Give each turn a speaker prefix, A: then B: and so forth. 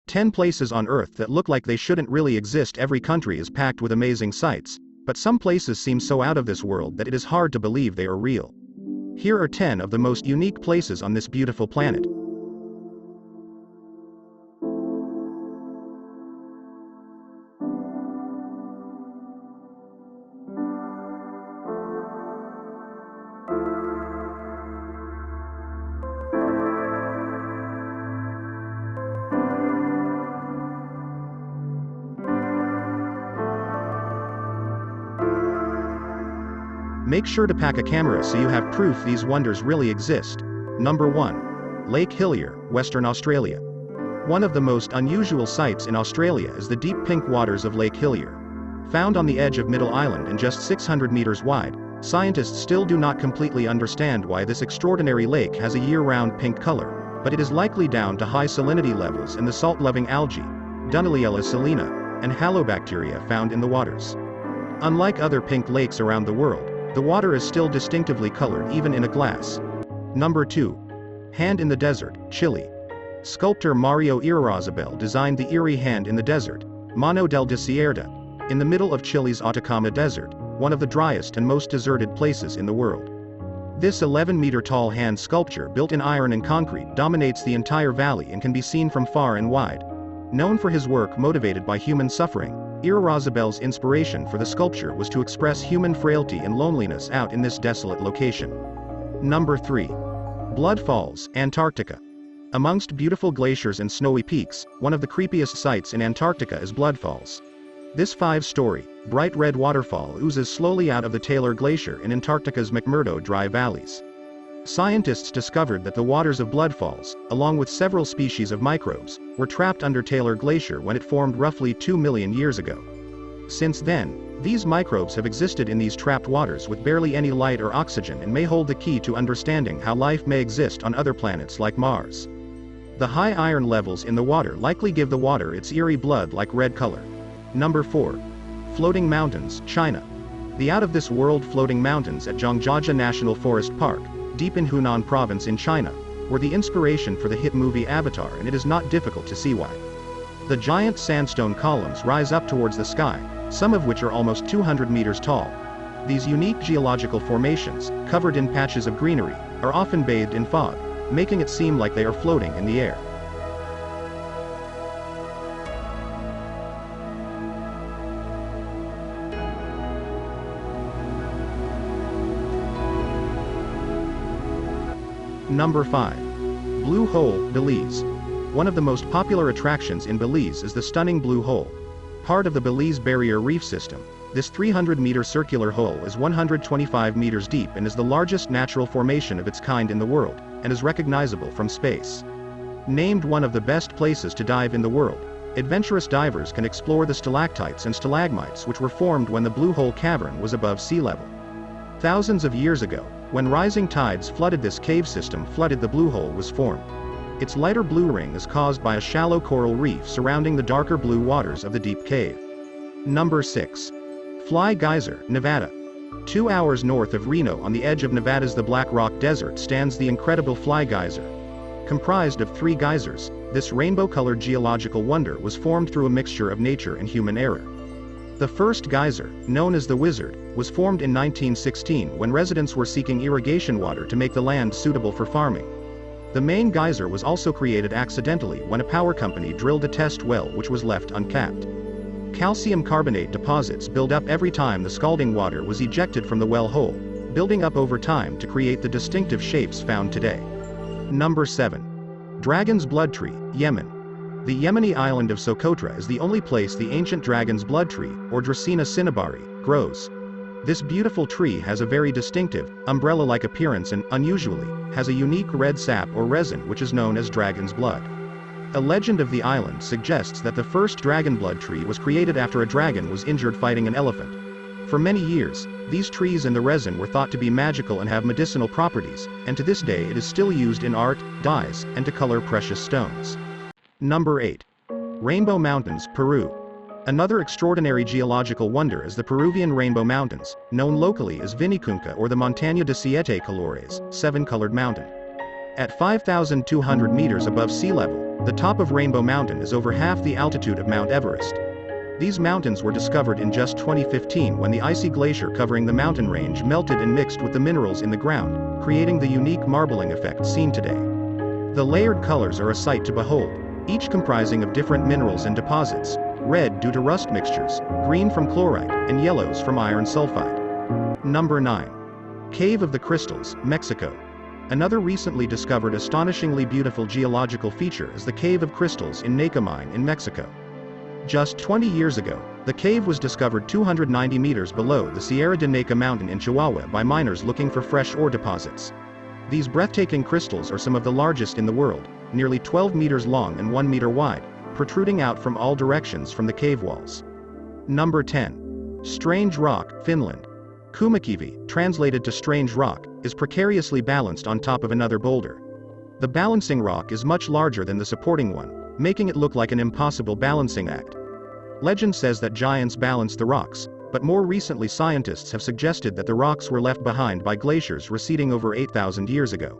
A: 10 places on Earth that look like they shouldn't really exist. Every country is packed with amazing sights, but some places seem so out of this world that it is hard to believe they are real. Here are 10 of the most unique places on this beautiful planet. Make sure to pack a camera so you have proof these wonders really exist. Number 1. Lake Hillier, Western Australia. One of the most unusual sights in Australia is the deep pink waters of Lake Hillier. Found on the edge of Middle Island and just 600 meters wide, scientists still do not completely understand why this extraordinary lake has a year-round pink color, but it is likely down to high salinity levels and the salt-loving algae, Dunaliella salina, and halobacteria found in the waters. Unlike other pink lakes around the world, the water is still distinctively colored even in a glass. Number 2. Hand in the Desert, Chile. Sculptor Mario Irarrázaval designed the eerie hand in the desert, Mano del Desierto, in the middle of Chile's Atacama Desert, one of the driest and most deserted places in the world. This 11-meter-tall hand sculpture built in iron and concrete dominates the entire valley and can be seen from far and wide. Known for his work motivated by human suffering, Irarrázaval's inspiration for the sculpture was to express human frailty and loneliness out in this desolate location. Number 3. Blood Falls, Antarctica. Amongst beautiful glaciers and snowy peaks, one of the creepiest sights in Antarctica is Blood Falls. This 5-story, bright red waterfall oozes slowly out of the Taylor Glacier in Antarctica's McMurdo Dry Valleys. Scientists discovered that the waters of Blood Falls, along with several species of microbes, were trapped under Taylor Glacier when it formed roughly 2 million years ago. Since then, these microbes have existed in these trapped waters with barely any light or oxygen and may hold the key to understanding how life may exist on other planets like Mars. The high iron levels in the water likely give the water its eerie blood-like red color. Number 4. Floating Mountains, China. The out-of-this-world floating mountains at Zhangjiajie National Forest Park, deep in Hunan province in China, were the inspiration for the hit movie Avatar, and it is not difficult to see why. The giant sandstone columns rise up towards the sky, some of which are almost 200 meters tall. These unique geological formations, covered in patches of greenery, are often bathed in fog, making it seem like they are floating in the air. Number 5. Blue Hole, Belize. One of the most popular attractions in Belize is the stunning Blue Hole. Part of the Belize Barrier Reef System, this 300-meter circular hole is 125 meters deep and is the largest natural formation of its kind in the world, and is recognizable from space. Named one of the best places to dive in the world, adventurous divers can explore the stalactites and stalagmites which were formed when the Blue Hole cavern was above sea level. Thousands of years ago, when rising tides flooded this cave system, the Blue Hole was formed. Its lighter blue ring is caused by a shallow coral reef surrounding the darker blue waters of the deep cave. Number 6. Fly Geyser, Nevada. 2 hours north of Reno on the edge of Nevada's the Black Rock Desert stands the incredible Fly Geyser. Comprised of 3 geysers, this rainbow-colored geological wonder was formed through a mixture of nature and human error. The first geyser, known as the Wizard, was formed in 1916 when residents were seeking irrigation water to make the land suitable for farming. The main geyser was also created accidentally when a power company drilled a test well which was left uncapped. Calcium carbonate deposits build up every time the scalding water was ejected from the well hole, building up over time to create the distinctive shapes found today. Number 7. Dragon's Blood Tree, Yemen. The Yemeni island of Socotra is the only place the ancient dragon's blood tree, or Dracaena cinnabari, grows. This beautiful tree has a very distinctive, umbrella-like appearance and, unusually, has a unique red sap or resin which is known as dragon's blood. A legend of the island suggests that the first dragon blood tree was created after a dragon was injured fighting an elephant. For many years, these trees and the resin were thought to be magical and have medicinal properties, and to this day it is still used in art, dyes, and to color precious stones. Number 8. Rainbow Mountains, Peru. Another extraordinary geological wonder is the Peruvian Rainbow Mountains, known locally as Vinicunca or the Montaña de Siete Colores, 7-colored mountain. At 5,200 meters above sea level, The top of Rainbow Mountain is over half the altitude of Mount Everest. These mountains were discovered in just 2015 when the icy glacier covering the mountain range melted and mixed with the minerals in the ground, creating the unique marbling effect seen today. The layered colors are a sight to behold, each comprising of different minerals and deposits: red due to rust mixtures, green from chlorite, and yellows from iron sulfide. Number 9. Cave of the Crystals, Mexico. Another recently discovered astonishingly beautiful geological feature is the Cave of Crystals in Naka Mine in Mexico. Just 20 years ago, the cave was discovered 290 meters below the Sierra de Naka mountain in Chihuahua by miners looking for fresh ore deposits. These breathtaking crystals are some of the largest in the world, nearly 12 meters long and 1 meter wide, protruding out from all directions from the cave walls. Number 10. Strange Rock, Finland. Kumakivi, translated to strange rock, is precariously balanced on top of another boulder. The balancing rock is much larger than the supporting one, making it look like an impossible balancing act. Legend says that giants balanced the rocks, but more recently scientists have suggested that the rocks were left behind by glaciers receding over 8,000 years ago.